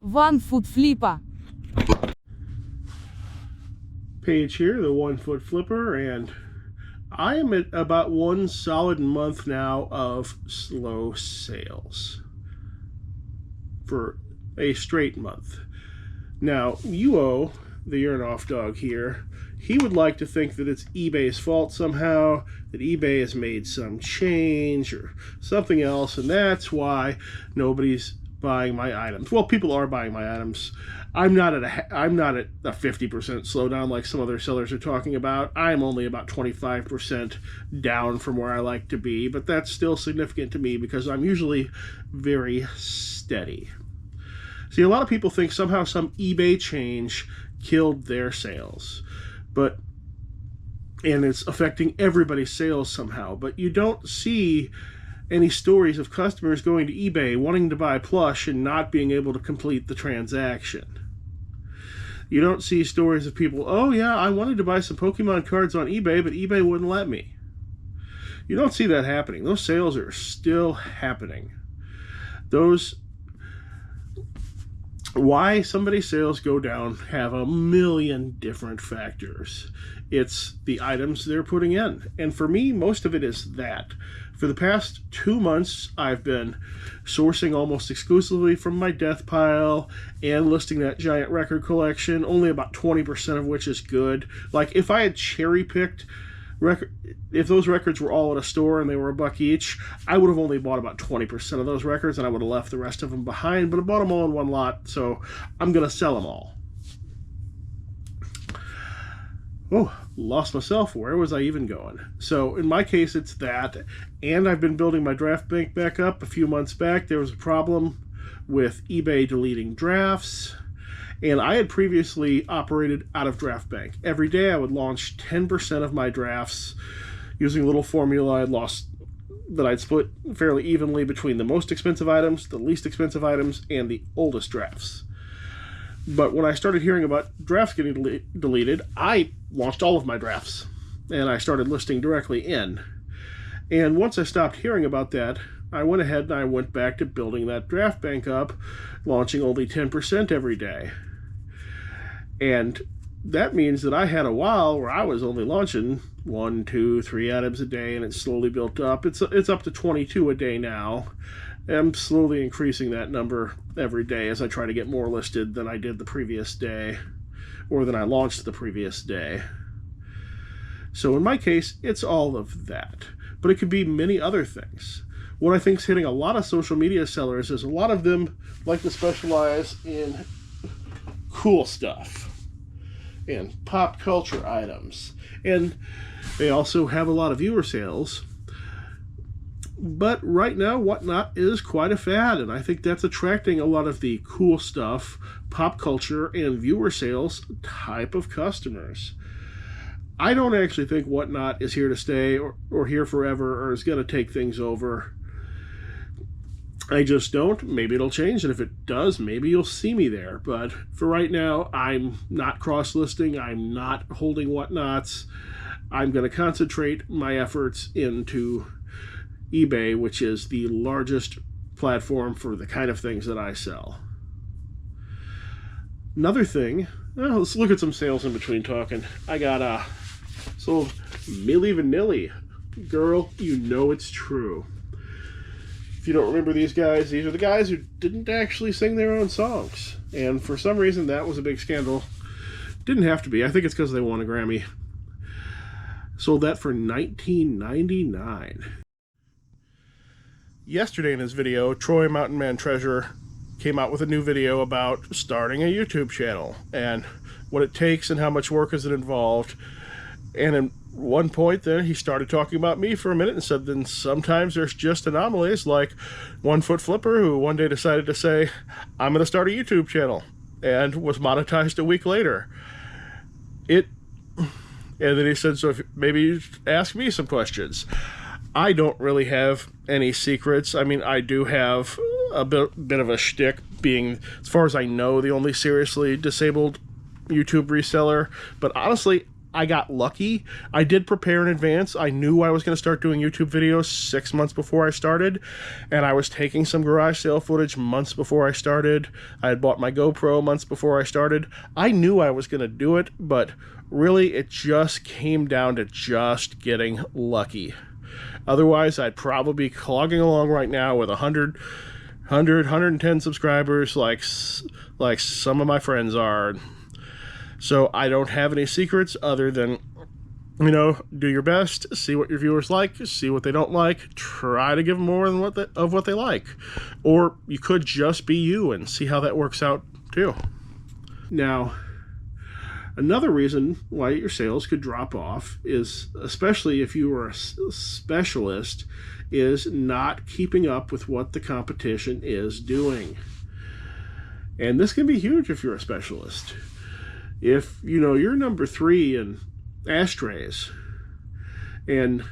onefootflipper. Page here, the 1 foot flipper, and I am at about one solid month now of slow sales for a straight month. Now, Uo, the Urnoff dog here, he would like to think that it's eBay's fault somehow, that eBay has made some change or something else, and that's nobody's buying my items. Well, people are buying my items. I'm not at a 50% slowdown like some other sellers are talking about. I'm only about 25% down from where I like to be, but that's still significant to me because I'm usually very steady. See, a lot of people think somehow some eBay change killed their sales, and it's affecting everybody's sales somehow, but you don't see any stories of customers going to eBay wanting to buy plush and not being able to complete the transaction. You don't see stories of people, oh yeah, I wanted to buy some Pokemon cards on eBay, but eBay wouldn't let me. You don't see that happening. Those sales are still happening. Why somebody's sales go down have a million different factors. It's the items they're putting in. And for me, most of it is that. For the past 2 months, I've been sourcing almost exclusively from my death pile and listing that giant record collection, only about 20% of which is good. Like, if I had cherry-picked if those records were all at a store and they were $1 each, I would have only bought about 20% of those records and I would have left the rest of them behind, but I bought them all in one lot, so I'm going to sell them all. Oh, lost myself. Where was I even going? So in my case, it's that, and I've been building my draft bank back up. A few months back, there was a problem with eBay deleting drafts, and I had previously operated out of draft bank. Every day I would launch 10% of my drafts using a little formula I'd split fairly evenly between the most expensive items, the least expensive items, and the oldest drafts. But when I started hearing about drafts getting deleted, I launched all of my drafts, and I started listing directly in. And once I stopped hearing about that, I went ahead and I went back to building that draft bank up, launching only 10% every day. And that means that I had a while where I was only launching 1, 2, 3 items a day, and it slowly built up. It's up to 22 a day now. I'm slowly increasing that number every day as I try to get more listed than I did the previous day, or than I launched the previous day. So in my case, it's all of that. But it could be many other things. What I think is hitting a lot of social media sellers is a lot of them like to specialize in cool stuff and pop culture items. And they also have a lot of viewer sales. But right now, Whatnot is quite a fad, and I think that's attracting a lot of the cool stuff, pop culture, and viewer sales type of customers. I don't actually think Whatnot is here to stay or here forever or is going to take things over. I just don't. Maybe it'll change, and if it does, maybe you'll see me there. But for right now, I'm not cross-listing. I'm not holding Whatnots. I'm going to concentrate my efforts into eBay, which is the largest platform for the kind of things that I sell. Another thing, let's look at some sales in between talking. I got sold Milli Vanilli. Girl, you know it's true. If you don't remember these guys, these are the guys who didn't actually sing their own songs. And for some reason, that was a big scandal. Didn't have to be. I think it's because they won a Grammy. Sold that for $19.99. Yesterday in his video, Troy Mountain Man Treasure came out with a new video about starting a YouTube channel and what it takes and how much work is it involved. And at one point there, he started talking about me for a minute and said then sometimes there's just anomalies like 1 foot flipper who one day decided to say, I'm going to start a YouTube channel, and was monetized a week later. And then he said, so if maybe you ask me some questions. I don't really have any secrets. I mean, I do have a bit of a shtick, being, as far as I know, the only seriously disabled YouTube reseller. But honestly, I got lucky. I did prepare in advance. I knew I was going to start doing YouTube videos 6 months before I started, and I was taking some garage sale footage months before I started. I had bought my GoPro months before I started. I knew I was going to do it, but really it just came down to just getting lucky. Otherwise, I'd probably be clogging along right now with 110 subscribers like some of my friends are. So I don't have any secrets other than, you know, do your best, see what your viewers like, see what they don't like, try to give them more than what they like. Or you could just be you and see how that works out too. Now, another reason why your sales could drop off is, especially if you were a specialist, is not keeping up with what the competition is doing. And this can be huge if you're a specialist. If, you know, you're number 3 in ashtrays, and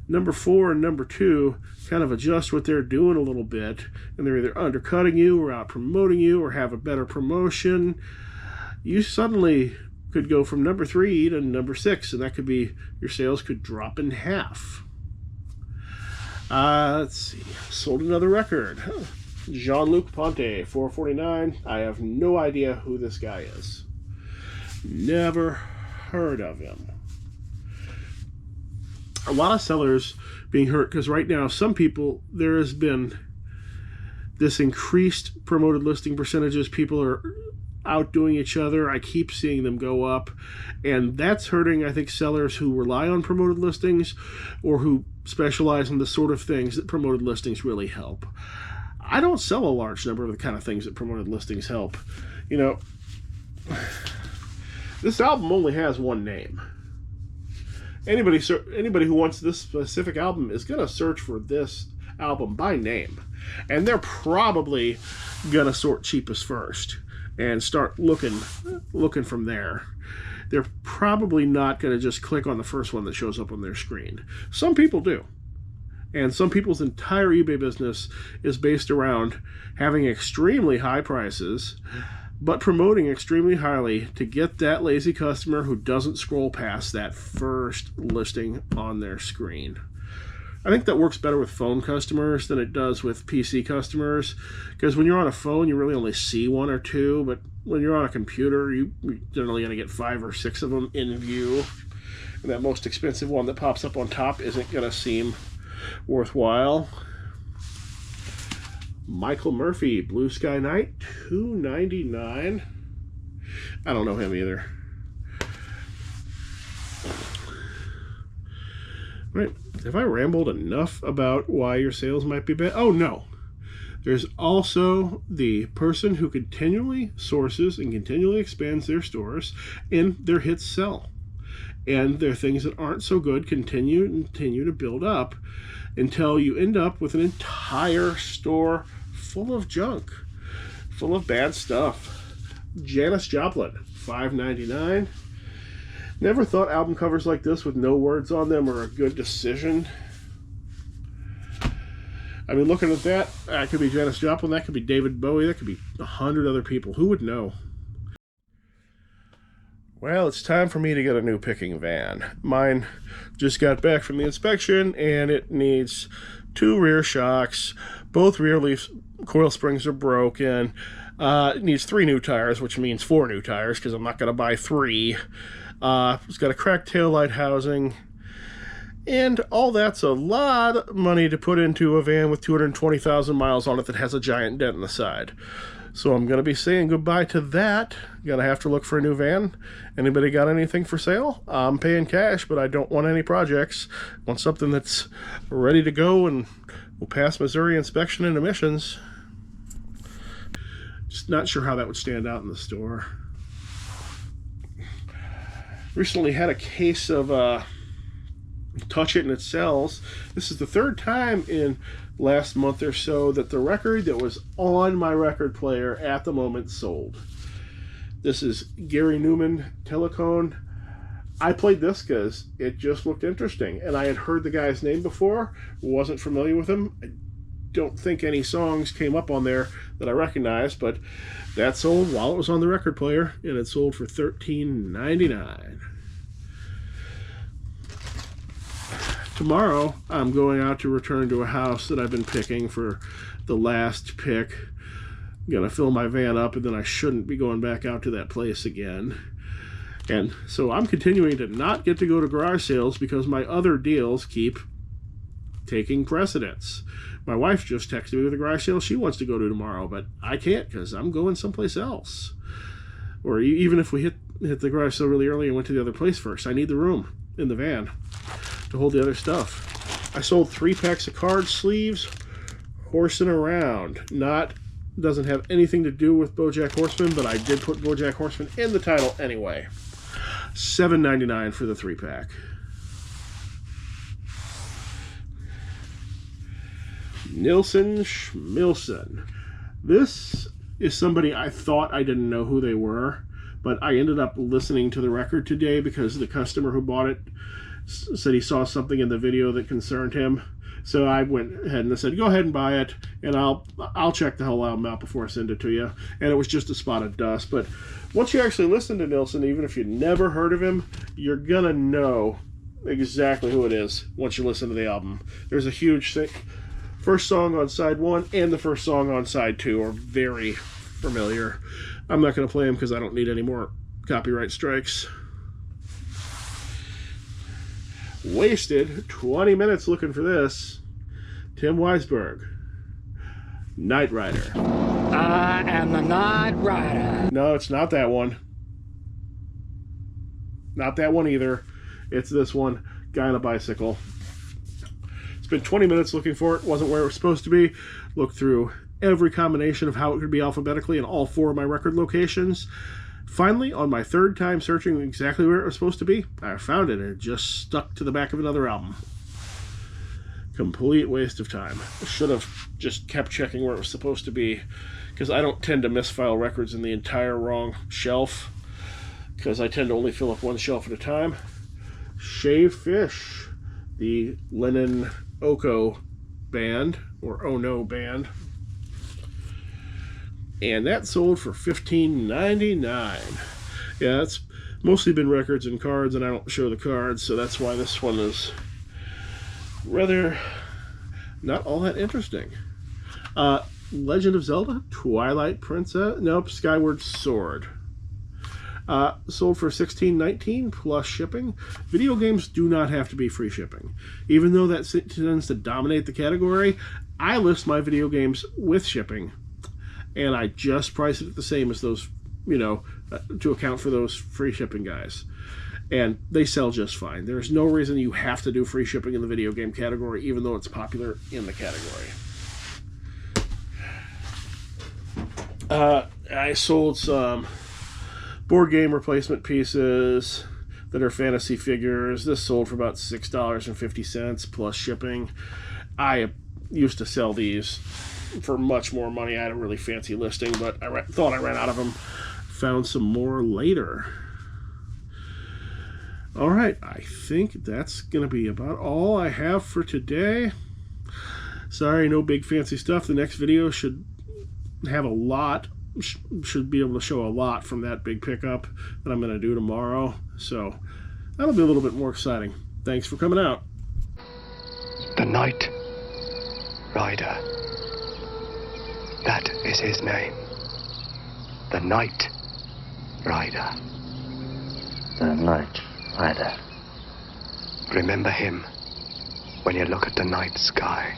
number 4 and number 2 kind of adjust what they're doing a little bit, and they're either undercutting you or out promoting you or have a better promotion, you suddenly could go from number 3 to number 6, and that could be, your sales could drop in half. Let's see, sold another record. Jean-Luc Ponte, 449. I have no idea who this guy is. Never heard of him. A lot of sellers being hurt because right now, some people, there has been this increased promoted listing percentages. People are outdoing each other. I keep seeing them go up, and that's hurting, I think, sellers who rely on promoted listings or who specialize in the sort of things that promoted listings really help. I don't sell a large number of the kind of things that promoted listings help. You know, this album only has one name. Anybody who wants this specific album is going to search for this album by name. And they're probably going to sort cheapest first and start looking from there. They're probably not going to just click on the first one that shows up on their screen. Some people do. And some people's entire eBay business is based around having extremely high prices, but promoting extremely highly to get that lazy customer who doesn't scroll past that first listing on their screen. I think that works better with phone customers than it does with PC customers, because when you're on a phone, you really only see 1 or 2, but when you're on a computer, you're generally going to get 5 or 6 of them in view, and that most expensive one that pops up on top isn't going to seem worthwhile. Michael Murphy, Blue Sky Night, $2.99. I don't know him either. Right. Have I rambled enough about why your sales might be bad? Oh, no. There's also the person who continually sources and continually expands their stores, and their hits sell. And their things that aren't so good continue to build up until you end up with an entire store full of junk, full of bad stuff. Janis Joplin, $5.99. Never thought album covers like this with no words on them are a good decision. I mean, looking at that, that could be Janis Joplin, that could be David Bowie, that could be 100 other people. Who would know? Well, it's time for me to get a new picking van. Mine just got back from the inspection, and it needs 2 rear shocks. Both rear leaf coil springs are broken. It needs 3 new tires, which means 4 new tires, because I'm not going to buy 3. It's got a cracked taillight housing. And all that's a lot of money to put into a van with 220,000 miles on it that has a giant dent in the side. So I'm going to be saying goodbye to that. Going to have to look for a new van. Anybody got anything for sale? I'm paying cash, but I don't want any projects. I want something that's ready to go and will pass Missouri inspection and emissions. Just not sure how that would stand out in the store. Recently had a case of Touch It and It Sells. This is the 3rd time in last month or so that the record that was on my record player at the moment sold. This is Gary Newman, Telecone. I played this because it just looked interesting, and I had heard the guy's name before, wasn't familiar with him. I don't think any songs came up on there that I recognized, but that sold while it was on the record player, and it sold for $13.99. tomorrow I'm going out to return to a house that I've been picking for the last pick. I'm going to fill my van up, and then I shouldn't be going back out to that place again. And so I'm continuing to not get to go to garage sales because my other deals keep taking precedence. My wife just texted me with a garage sale she wants to go to tomorrow, but I can't because I'm going someplace else. Or even if we hit the garage sale really early and went to the other place first, I need the room in the van to hold the other stuff. I sold 3 packs of card sleeves, horsing around. Doesn't have anything to do with BoJack Horseman, but I did put BoJack Horseman in the title anyway. $7.99 for the 3-pack. Nilsson Schmilson. This is somebody I thought I didn't know who they were, but I ended up listening to the record today because the customer who bought it said he saw something in the video that concerned him. So I went ahead and I said, go ahead and buy it, and I'll check the whole album out before I send it to you. And it was just a spot of dust. But once you actually listen to Nilsson, even if you never heard of him, you're gonna know exactly who it is once you listen to the album. There's a huge thing. First song on side 1 and the first song on side 2 are very familiar. I'm not going to play them because I don't need any more copyright strikes. Wasted 20 minutes looking for this. Tim Weisberg. Knight Rider. I am the Knight Rider. No, it's not that one. Not that one either. It's this one. Guy on a bicycle. Spent 20 minutes looking for it. Wasn't where it was supposed to be. Looked through every combination of how it could be alphabetically in all 4 of my record locations. Finally, on my 3rd time searching exactly where it was supposed to be, I found it, and it just stuck to the back of another album. Complete waste of time. I should have just kept checking where it was supposed to be, because I don't tend to misfile records in the entire wrong shelf, because I tend to only fill up one shelf at a time. Shave Fish, the Lennon Oko band, or Oh No band. And that sold for $15.99. Yeah, it's mostly been records and cards, and I don't show the cards, so that's why this one is rather not all that interesting. Legend of Zelda, Twilight Princess, nope, Skyward Sword. Sold for $16.19 plus shipping. Video games do not have to be free shipping. Even though that tends to dominate the category, I list my video games with shipping, and I just price it the same as those, to account for those free shipping guys. And they sell just fine. There's no reason you have to do free shipping in the video game category, even though it's popular in the category. I sold some board game replacement pieces that are fantasy figures. This sold for about $6.50 plus shipping. I used to sell these for much more money. I had a really fancy listing, but I thought I ran out of them. Found some more later. All right, I think that's going to be about all I have for today. Sorry, no big fancy stuff. The next video should have a lot, should be able to show a lot from that big pickup that I'm going to do tomorrow. So that'll be a little bit more exciting. Thanks for coming out. The Knight Rider. That is his name. The Knight Rider. The Knight Rider. Remember him when you look at the night sky.